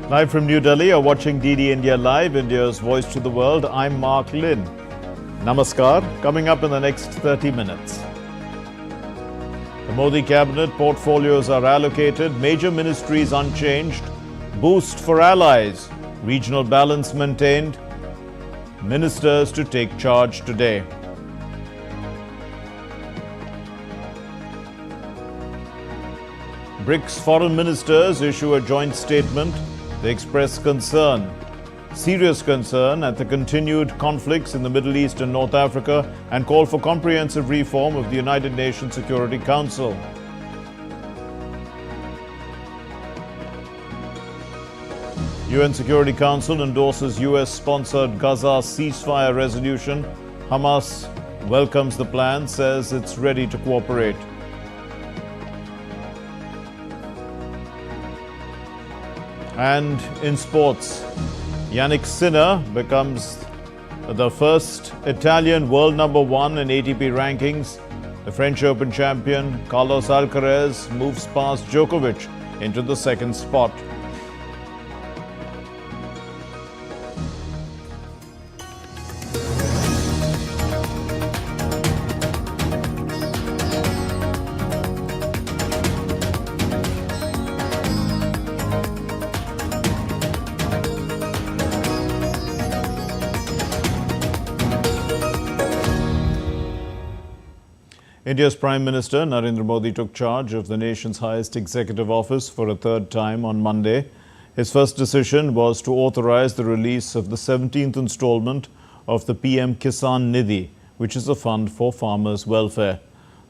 Live from New Delhi, you're watching DD India Live, India's voice to the world. I'm Mark Lynn. Namaskar. Coming up in the next 30 minutes. The Modi cabinet portfolios are allocated, major ministries unchanged, boost for allies, regional balance maintained, ministers to take charge today. BRICS Foreign Ministers issue a joint statement. They express concern, serious concern at the continued conflicts in the Middle East and North Africa and call for comprehensive reform of the United Nations Security Council. UN Security Council endorses US-sponsored Gaza ceasefire resolution. Hamas welcomes the plan, says it's ready to cooperate. And in sports, Jannik Sinner becomes the first Italian world number one in ATP rankings. The French Open champion Carlos Alcaraz moves past Djokovic into the second spot. India's Prime Minister Narendra Modi took charge of the nation's highest executive office for a third time on Monday. His first decision was to authorize the release of the 17th installment of the PM Kisan Nidhi, which is a fund for farmers' welfare.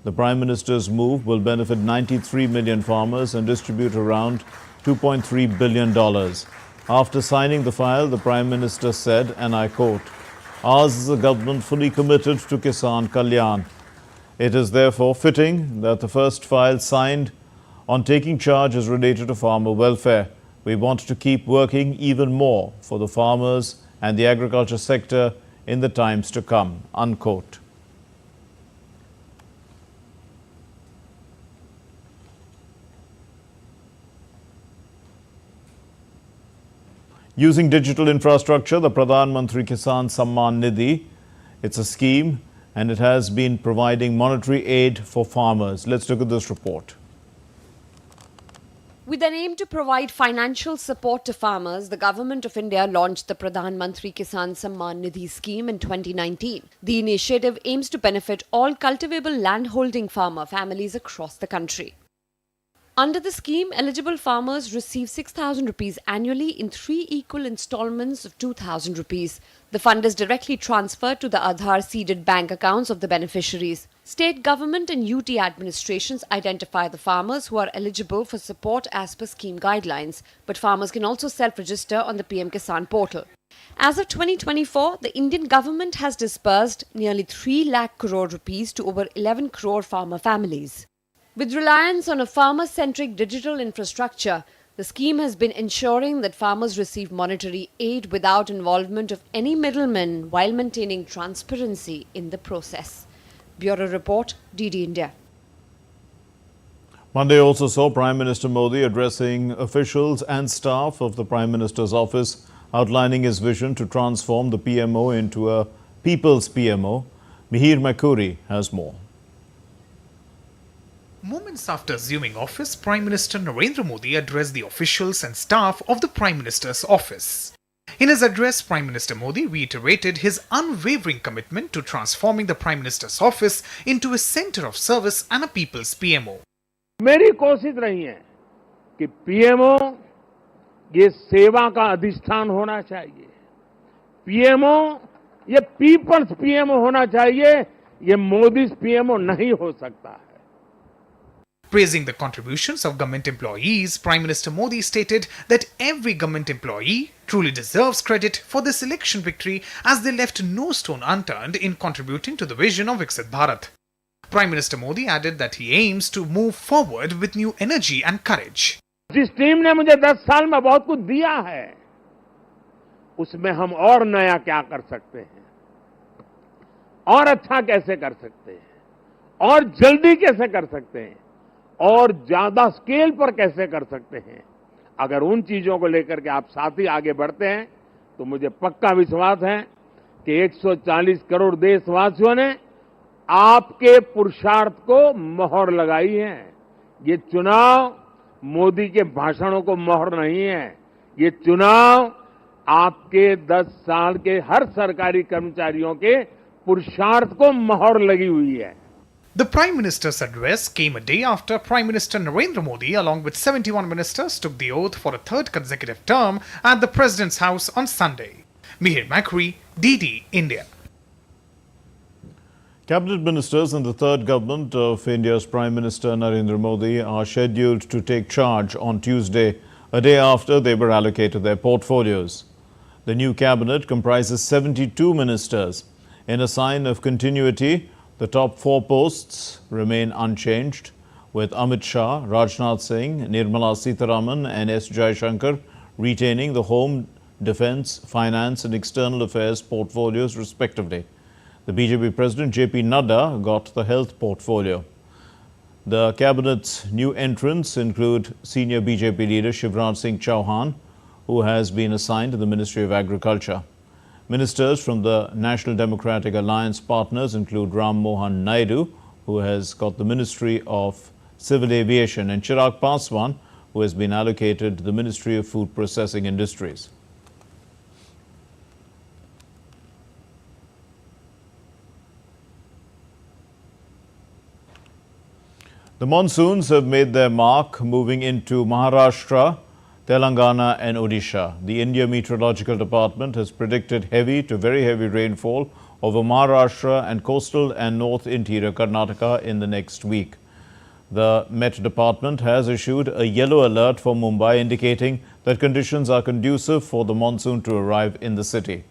The Prime Minister's move will benefit 93 million farmers and distribute around $2.3 billion. After signing the file, the Prime Minister said, and I quote, "Ours is a government fully committed to Kisan Kalyan. It is therefore fitting that the first file signed on taking charge is related to farmer welfare. We want to keep working even more for the farmers and the agriculture sector in the times to come." Unquote. Using digital infrastructure, the Pradhan Mantri Kisan Samman Nidhi, it's a scheme and it has been providing monetary aid for farmers. Let's look at this report. With an aim to provide financial support to farmers, the Government of India launched the Pradhan Mantri Kisan Samman Nidhi scheme in 2019. The initiative aims to benefit all cultivable landholding farmer families across the country. Under the scheme, eligible farmers receive 6,000 rupees annually in 3 equal installments of 2,000 rupees. The fund is directly transferred to the Aadhaar-seeded bank accounts of the beneficiaries. State government and UT administrations identify the farmers who are eligible for support as per scheme guidelines, but farmers can also self-register on the PM Kisan portal. As of 2024, the Indian government has disbursed nearly 3 lakh crore rupees to over 11 crore farmer families. With reliance on a farmer-centric digital infrastructure, the scheme has been ensuring that farmers receive monetary aid without involvement of any middlemen while maintaining transparency in the process. Bureau Report, DD India. Monday also saw Prime Minister Modi addressing officials and staff of the Prime Minister's office, outlining his vision to transform the PMO into a people's PMO. Mihir Makuri has more. Moments after assuming office, Prime Minister Narendra Modi addressed the officials and staff of the Prime Minister's office. In his address, Prime Minister Modi reiterated his unwavering commitment to transforming the Prime Minister's office into a centre of service and a people's PMO. मेरी कोशिश रही है कि PMO ये सेवा का अधिष्ठान होना चाहिए, पीएमओ ये पीपल्स पीएमओ होना चाहिए, ये मोदी पीएमओ नहीं हो सकता है. Praising the contributions of government employees, Prime Minister Modi stated that every government employee truly deserves credit for this election victory as they left no stone unturned in contributing to the vision of Viksit Bharat. Prime Minister Modi added that he aims to move forward with new energy and courage. जिस team ने मुझे 10 साल में बहुत कुछ दिया है, उसमें हम और नया क्या कर सकते हैं, और अच्छा कैसे कर सकते हैं, और जल्दी कैसे कर सकते हैं, और ज्यादा स्केल पर कैसे कर सकते हैं, अगर उन चीजों को लेकर के आप साथ ही आगे बढ़ते हैं तो मुझे पक्का विश्वास है कि 140 करोड़ देशवासियों ने आपके पुरुषार्थ को मोहर लगाई है। ये चुनाव मोदी के भाषणों को मोहर नहीं है, ये चुनाव आपके 10 साल के हर सरकारी कर्मचारियों के पुरुषार्थ को मोहर लगी हुई है। The Prime Minister's address came a day after Prime Minister Narendra Modi, along with 71 ministers, took the oath for a third consecutive term at the President's house on Sunday. Mihir Makri, DD, India. Cabinet ministers in the third government of India's Prime Minister Narendra Modi are scheduled to take charge on Tuesday, a day after they were allocated their portfolios. The new cabinet comprises 72 ministers. In a sign of continuity, the top 4 posts remain unchanged, with Amit Shah, Rajnath Singh, Nirmala Sitharaman and S. Jaishankar retaining the Home, Defence, Finance and External Affairs portfolios respectively. The BJP President J.P. Nadda got the Health portfolio. The Cabinet's new entrants include senior BJP leader Shivraj Singh Chauhan, who has been assigned to the Ministry of Agriculture. Ministers from the National Democratic Alliance partners include Ram Mohan Naidu, who has got the Ministry of Civil Aviation, and Chirag Paswan, who has been allocated the Ministry of Food Processing Industries. The monsoons have made their mark, moving into Maharashtra, Telangana and Odisha. The India Meteorological Department has predicted heavy to very heavy rainfall over Maharashtra and coastal and north interior Karnataka in the next week. The Met Department has issued a yellow alert for Mumbai, indicating that conditions are conducive for the monsoon to arrive in the city.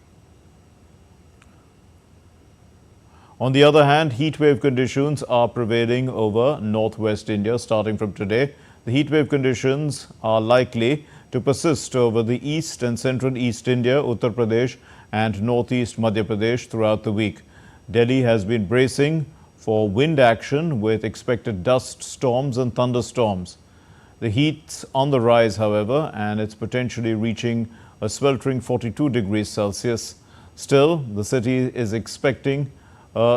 On the other hand, heatwave conditions are prevailing over northwest India starting from today. The heatwave conditions are likely to persist over the east and central East India, Uttar Pradesh and northeast Madhya Pradesh throughout the week. Delhi has been bracing for wind action with expected dust storms and thunderstorms. The heat's on the rise, however, and it's potentially reaching a sweltering 42 degrees Celsius. Still, the city is expecting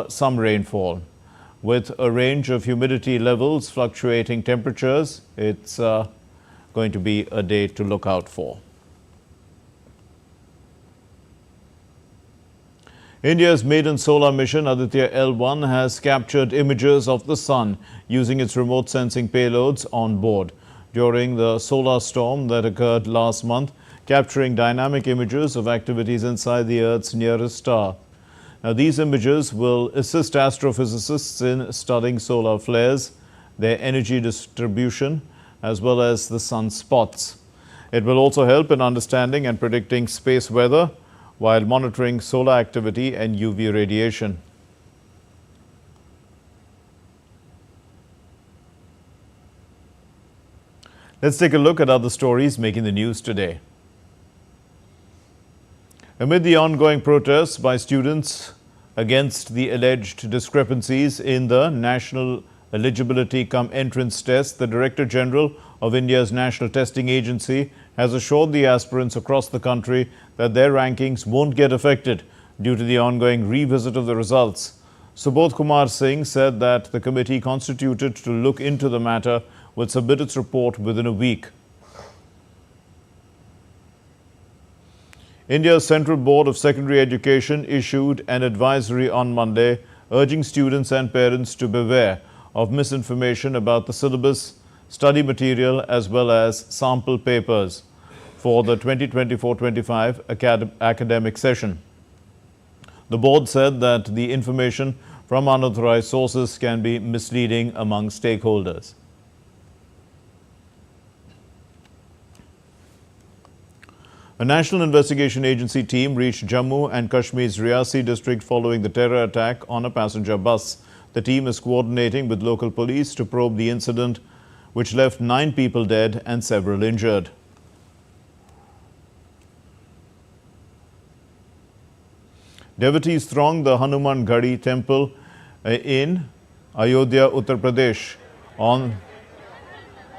some rainfall. With a range of humidity levels, fluctuating temperatures, it's going to be a day to look out for. India's maiden solar mission, Aditya L1, has captured images of the sun using its remote sensing payloads on board during the solar storm that occurred last month, capturing dynamic images of activities inside the Earth's nearest star. Now, these images will assist astrophysicists in studying solar flares, their energy distribution, as well as the sunspots. It will also help in understanding and predicting space weather while monitoring solar activity and UV radiation. Let's take a look at other stories making the news today. Amid the ongoing protests by students against the alleged discrepancies in the National Eligibility cum Entrance Test, the Director General of India's National Testing Agency has assured the aspirants across the country that their rankings won't get affected due to the ongoing revisit of the results. Subodh Kumar Singh said that the committee constituted to look into the matter would submit its report within a week. India's Central Board of Secondary Education issued an advisory on Monday urging students and parents to beware of misinformation about the syllabus, study material as well as sample papers for the 2024-25 academic session. The board said that the information from unauthorized sources can be misleading among stakeholders. A National Investigation Agency team reached Jammu and Kashmir's Riyasi district following the terror attack on a passenger bus. The team is coordinating with local police to probe the incident, which left 9 people dead and several injured. Devotees thronged the Hanuman Gadi temple in Ayodhya, Uttar Pradesh on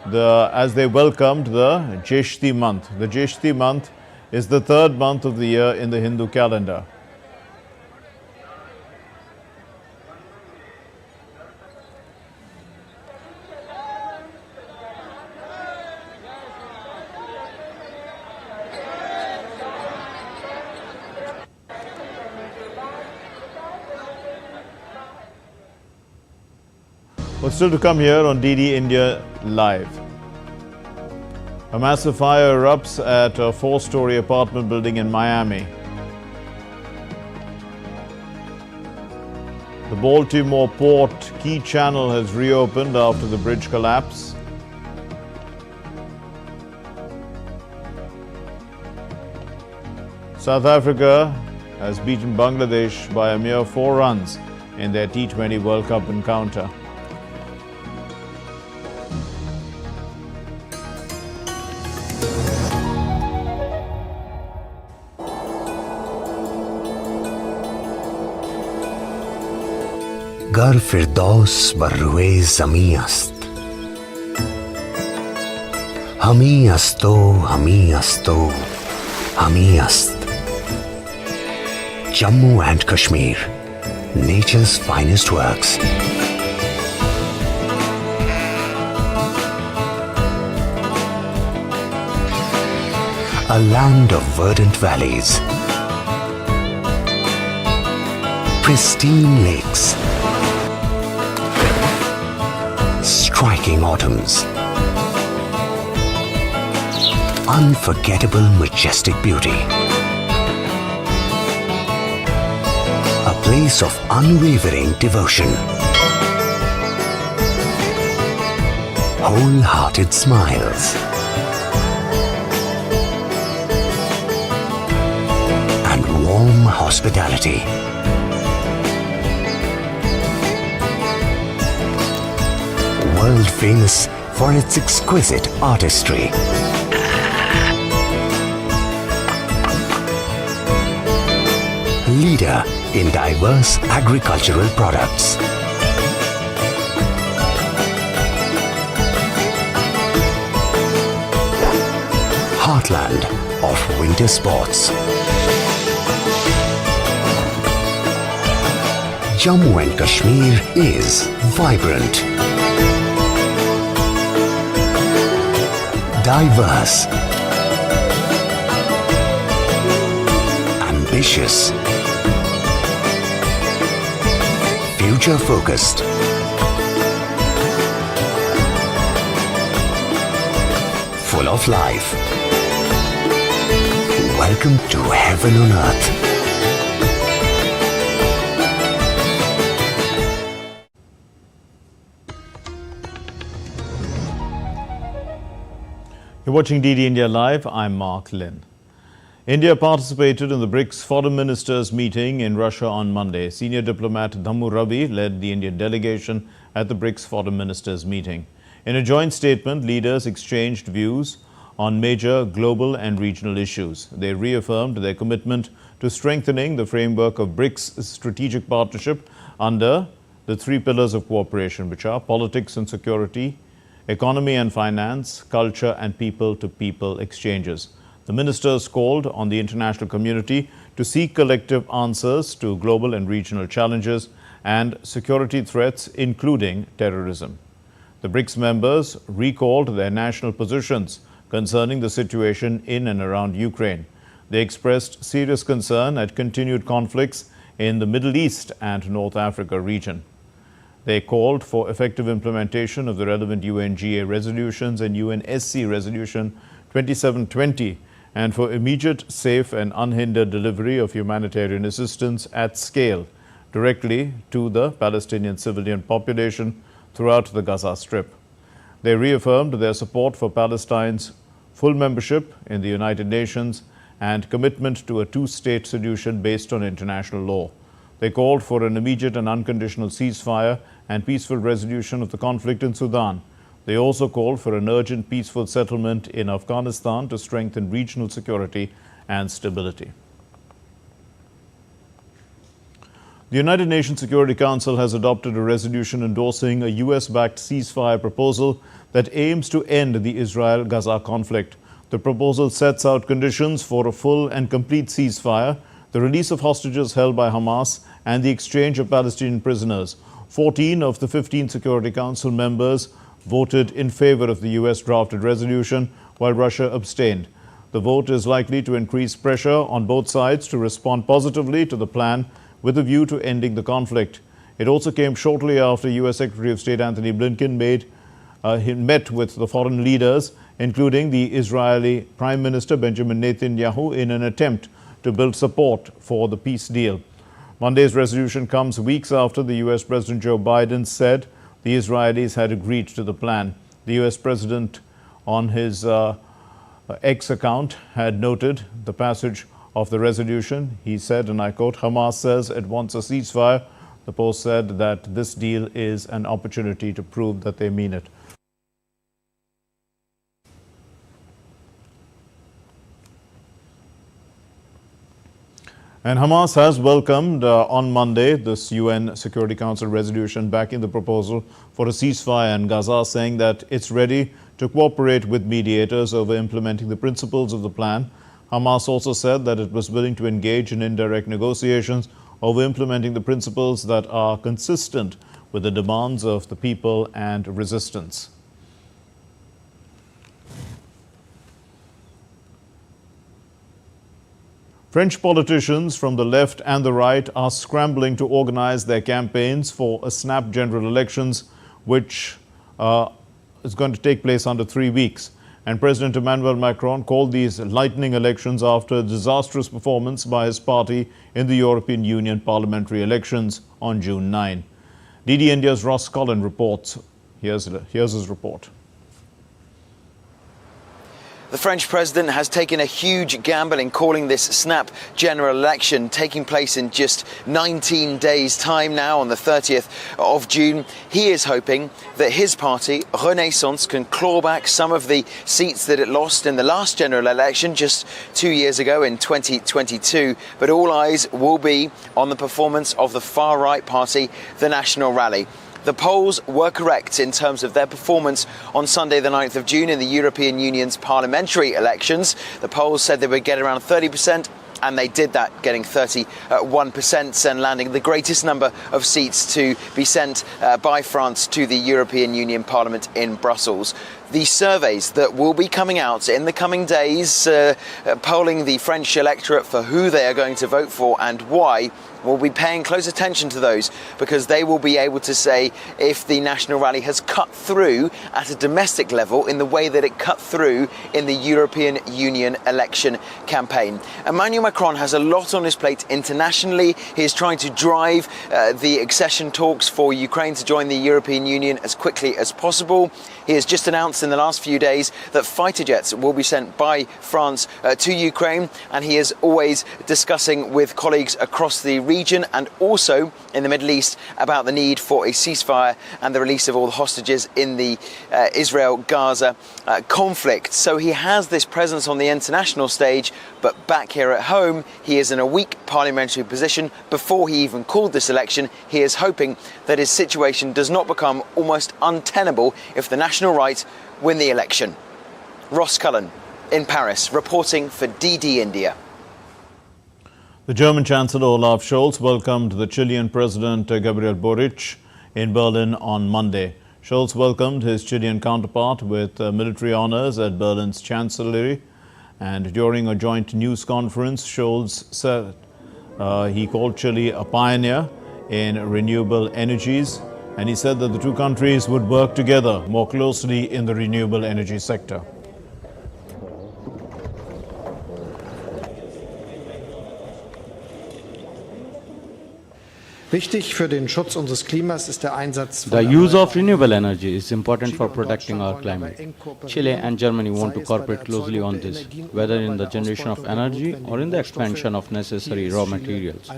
as they welcomed the Jeshti month. The Jeshti month is the third month of the year in the Hindu calendar. What's still to come here on DD India Live? A massive fire erupts at a 4-story apartment building in Miami. The Baltimore Port Key Channel has reopened after the bridge collapse. South Africa has beaten Bangladesh by a mere 4 runs in their T20 World Cup encounter. गर फिरदौस बर रुए ज़मी अस्त हमी अस्तो हमी अस्तो हमी अस्त Jammu and Kashmir, nature's finest works. A land of verdant valleys, pristine lakes, striking autumns, unforgettable majestic beauty. A place of unwavering devotion, wholehearted smiles, and warm hospitality. World famous for its exquisite artistry. Leader in diverse agricultural products. Heartland of winter sports. Jammu and Kashmir is vibrant, diverse, ambitious, future-focused, full of life. Welcome to heaven on earth. You're watching DD India Live. I'm Mark Lynn. India participated in the BRICS Foreign Ministers meeting in Russia on Monday. Senior diplomat Dhammu Ravi led the Indian delegation at the BRICS Foreign Ministers meeting. In a joint statement, leaders exchanged views on major global and regional issues. They reaffirmed their commitment to strengthening the framework of BRICS strategic partnership under the 3 pillars of cooperation, which are politics and security, economy and finance, culture and people-to-people exchanges. The ministers called on the international community to seek collective answers to global and regional challenges and security threats, including terrorism. The BRICS members recalled their national positions concerning the situation in and around Ukraine. They expressed serious concern at continued conflicts in the Middle East and North Africa region. They called for effective implementation of the relevant UNGA resolutions and UNSC resolution 2720 and for immediate, safe and unhindered delivery of humanitarian assistance at scale directly to the Palestinian civilian population throughout the Gaza Strip. They reaffirmed their support for Palestine's full membership in the United Nations and commitment to a 2-state solution based on international law. They called for an immediate and unconditional ceasefire and peaceful resolution of the conflict in Sudan. They also called for an urgent peaceful settlement in Afghanistan to strengthen regional security and stability. The United Nations Security Council has adopted a resolution endorsing a US-backed ceasefire proposal that aims to end the Israel-Gaza conflict. The proposal sets out conditions for a full and complete ceasefire, the release of hostages held by Hamas, and the exchange of Palestinian prisoners. 14 of the 15 Security Council members voted in favor of the US drafted resolution, while Russia abstained. The vote is likely to increase pressure on both sides to respond positively to the plan with a view to ending the conflict. It also came shortly after US Secretary of State Anthony Blinken met with the foreign leaders, including the Israeli Prime Minister Benjamin Netanyahu, in an attempt to build support for the peace deal. Monday's resolution comes weeks after the US President Joe Biden said the Israelis had agreed to the plan. The US President, on his X account, had noted the passage of the resolution. He said, and I quote, "Hamas says it wants a ceasefire." The Post said that this deal is an opportunity to prove that they mean it. And Hamas has welcomed on Monday this UN Security Council resolution backing the proposal for a ceasefire in Gaza, saying that it's ready to cooperate with mediators over implementing the principles of the plan. Hamas also said that it was willing to engage in indirect negotiations over implementing the principles that are consistent with the demands of the people and resistance. French politicians from the left and the right are scrambling to organize their campaigns for a snap general elections, which is going to take place under 3 weeks. And President Emmanuel Macron called these lightning elections after a disastrous performance by his party in the European Union parliamentary elections on June 9. DD India's Ross Cullen reports. Here's his report. The French president has taken a huge gamble in calling this snap general election, taking place in just 19 days' time now on the 30th of June. He is hoping that his party, Renaissance, can claw back some of the seats that it lost in the last general election just 2 years ago in 2022. But all eyes will be on the performance of the far-right party, the National Rally. The polls were correct in terms of their performance on Sunday the 9th of June in the European Union's parliamentary elections. The polls said they would get around 30%, and they did that, getting 31% and landing the greatest number of seats to be sent by France to the European Union Parliament in Brussels. The surveys that will be coming out in the coming days, polling the French electorate for who they are going to vote for and why, will be paying close attention to those, because they will be able to say if the National Rally has cut through at a domestic level in the way that it cut through in the European Union election campaign. Emmanuel Macron has a lot on his plate internationally. He is trying to drive the accession talks for Ukraine to join the European Union as quickly as possible. He has just announced in the last few days that fighter jets will be sent by France to Ukraine, and he is always discussing with colleagues across the region and also in the Middle East about the need for a ceasefire and the release of all the hostages in the Israel-Gaza conflict. So he has this presence on the international stage, but back here at home, he is in a weak parliamentary position. Before he even called this election, he is hoping that his situation does not become almost untenable if the National Right win the election. Ross Cullen in Paris, reporting for DD India. The German Chancellor Olaf Scholz welcomed the Chilean President Gabriel Boric in Berlin on Monday. Scholz welcomed his Chilean counterpart with military honors at Berlin's Chancellery. And during a joint news conference, Scholz said he called Chile a pioneer in renewable energies. And he said that the two countries would work together more closely in the renewable energy sector. Wichtig für den Schutz unseres Klimas ist der Einsatz The use of renewable energy is important for protecting our climate. Chile and Germany want to cooperate closely on this, whether in the generation of energy or in the expansion of necessary raw materials.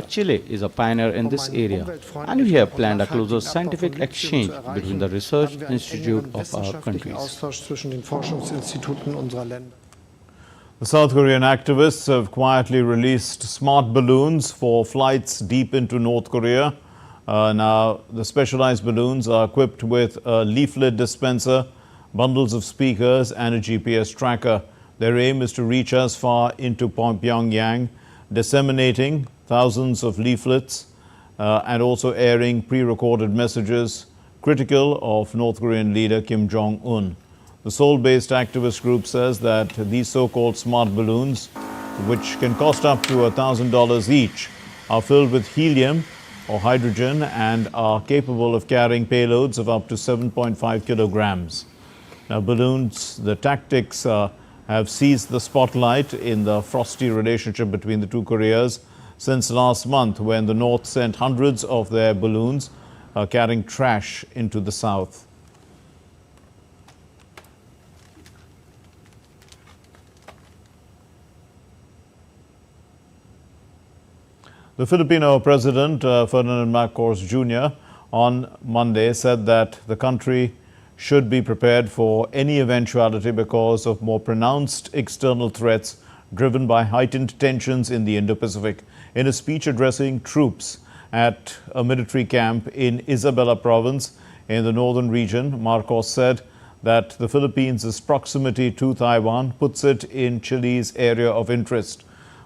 Chile is a pioneer in this area, and we have planned a closer scientific exchange between the research institute of our countries. The South Korean activists have quietly released smart balloons for flights deep into North Korea. Now, the specialized balloons are equipped with a leaflet dispenser, bundles of speakers and a GPS tracker. Their aim is to reach as far into Pyongyang, disseminating thousands of leaflets and also airing pre-recorded messages critical of North Korean leader Kim Jong-un. The Seoul-based activist group says that these so-called smart balloons, which can cost up to $1,000 each, are filled with helium or hydrogen and are capable of carrying payloads of up to 7.5 kilograms. Now, balloons, the tactics have seized the spotlight in the frosty relationship between the two Koreas since last month, when the North sent hundreds of their balloons carrying trash into the South. The Filipino President, Ferdinand Marcos Jr., on Monday said that the country should be prepared for any eventuality because of more pronounced external threats driven by heightened tensions in the Indo-Pacific. In a speech addressing troops at a military camp in Isabela province in the northern region, Marcos said that the Philippines' proximity to Taiwan puts it in Chile's area of interest.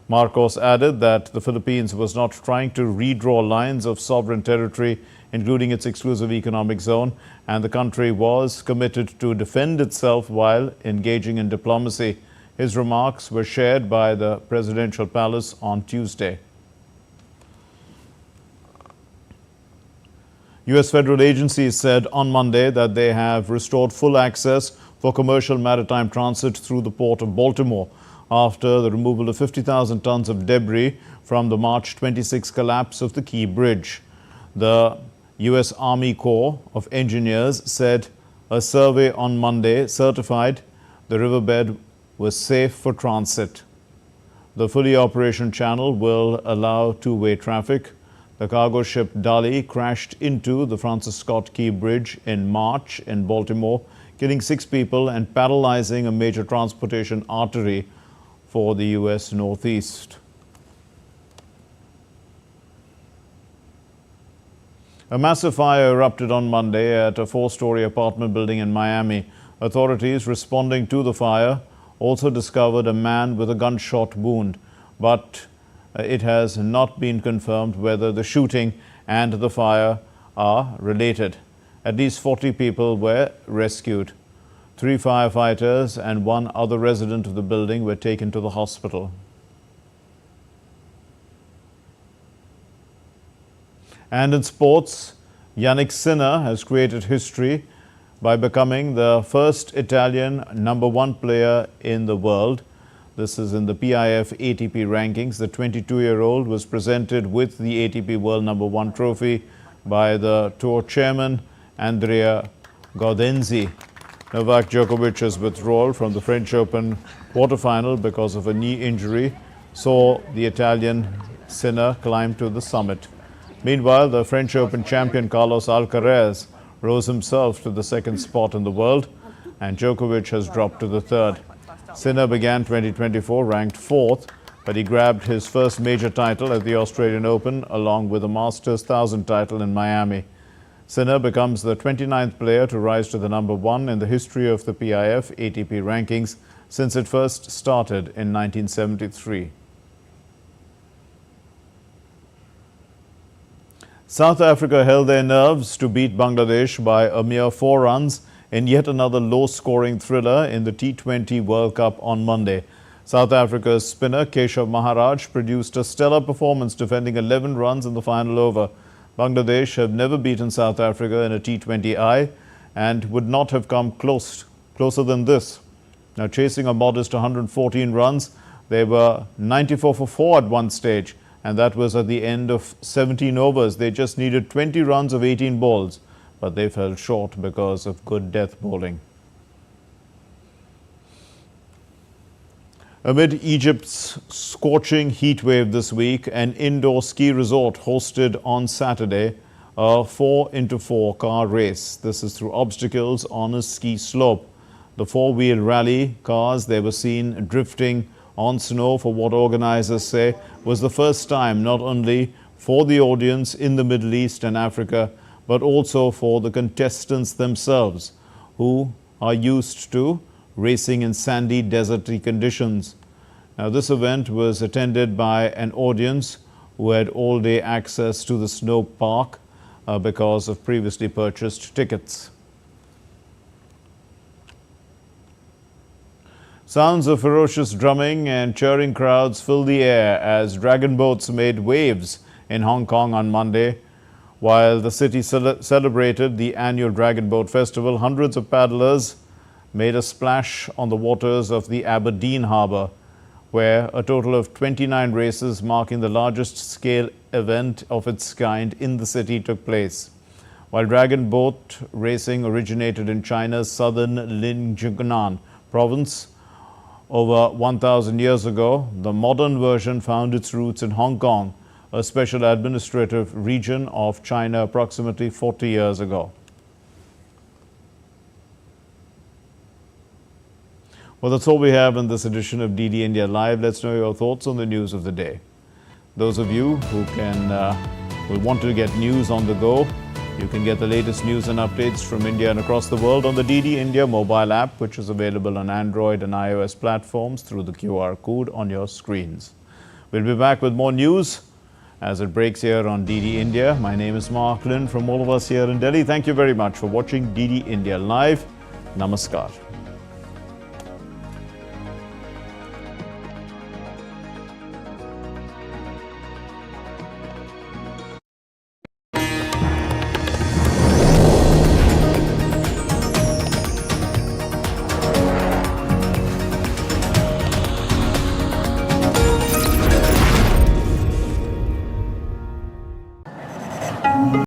Marcos added that the Philippines was not trying to redraw lines of sovereign territory, including its exclusive economic zone, and the country was committed to defend itself while engaging in diplomacy. His remarks were shared by the presidential palace on Tuesday. U.S. federal agencies said on Monday that they have restored full access for commercial maritime transit through the port of Baltimore after the removal of 50,000 tons of debris from the March 26 collapse of the Key Bridge. The U.S. Army Corps of Engineers said a survey on Monday certified the riverbed was safe for transit. The fully operational channel will allow two-way traffic. The cargo ship Dali crashed into the Francis Scott Key Bridge in March in Baltimore, killing 6 people and paralyzing a major transportation artery for the U.S. Northeast. A massive fire erupted on Monday at a 4-story apartment building in Miami. Authorities responding to the fire also discovered a man with a gunshot wound, but it has not been confirmed whether the shooting and the fire are related. At least 40 people were rescued. 3 firefighters and 1 other resident of the building were taken to the hospital. And in sports, Jannik Sinner has created history by becoming the first Italian #1 player in the world. This is in the PIF ATP rankings. The 22-year-old was presented with the ATP World #1 trophy by the tour chairman Andrea Gaudenzi. Novak Djokovic's withdrawal from the French Open quarterfinal because of a knee injury saw the Italian Sinner climb to the summit. Meanwhile, the French Open champion Carlos Alcaraz rose himself to the 2nd spot in the world, and Djokovic has dropped to the 3rd. Sinner began 2024 ranked 4th, but he grabbed his first major title at the Australian Open along with a Masters 1000 title in Miami. Sinner becomes the 29th player to rise to the #1 in the history of the PIF ATP rankings since it first started in 1973. South Africa held their nerves to beat Bangladesh by a mere 4 runs in yet another low-scoring thriller in the T20 World Cup on Monday. South Africa's spinner Keshav Maharaj produced a stellar performance, defending 11 runs in the final over. Bangladesh have never beaten South Africa in a T20I and would not have come closer than this. Now, chasing a modest 114 runs, they were 94 for 4 at one stage, and that was at the end of 17 overs. They just needed 20 runs of 18 balls, but they fell short because of good death bowling. Amid Egypt's scorching heat wave this week, an indoor ski resort hosted on Saturday a 4x4 car race. This is through obstacles on a ski slope. The 4-wheel rally cars, they were seen drifting on snow for what organizers say was the first time not only for the audience in the Middle East and Africa, but also for the contestants themselves, who are used to racing in sandy, deserty conditions. Now, this event was attended by an audience who had all-day access to the snow park because of previously purchased tickets. Sounds of ferocious drumming and cheering crowds filled the air as dragon boats made waves in Hong Kong on Monday. While the city celebrated the annual Dragon Boat Festival, hundreds of paddlers made a splash on the waters of the Aberdeen Harbour, where a total of 29 races marking the largest scale event of its kind in the city took place. While dragon boat racing originated in China's southern Linjiangnan province over 1,000 years ago, the modern version found its roots in Hong Kong, a special administrative region of China approximately 40 years ago. Well, that's all we have in this edition of DD India Live. Let's know your thoughts on the news of the day. Those of you who will want to get news on the go, you can get the latest news and updates from India and across the world on the DD India mobile app, which is available on Android and iOS platforms through the QR code on your screens. We'll be back with more news as it breaks here on DD India. My name is Mark Lynn from all of us here in Delhi. Thank you very much for watching DD India Live. Namaskar.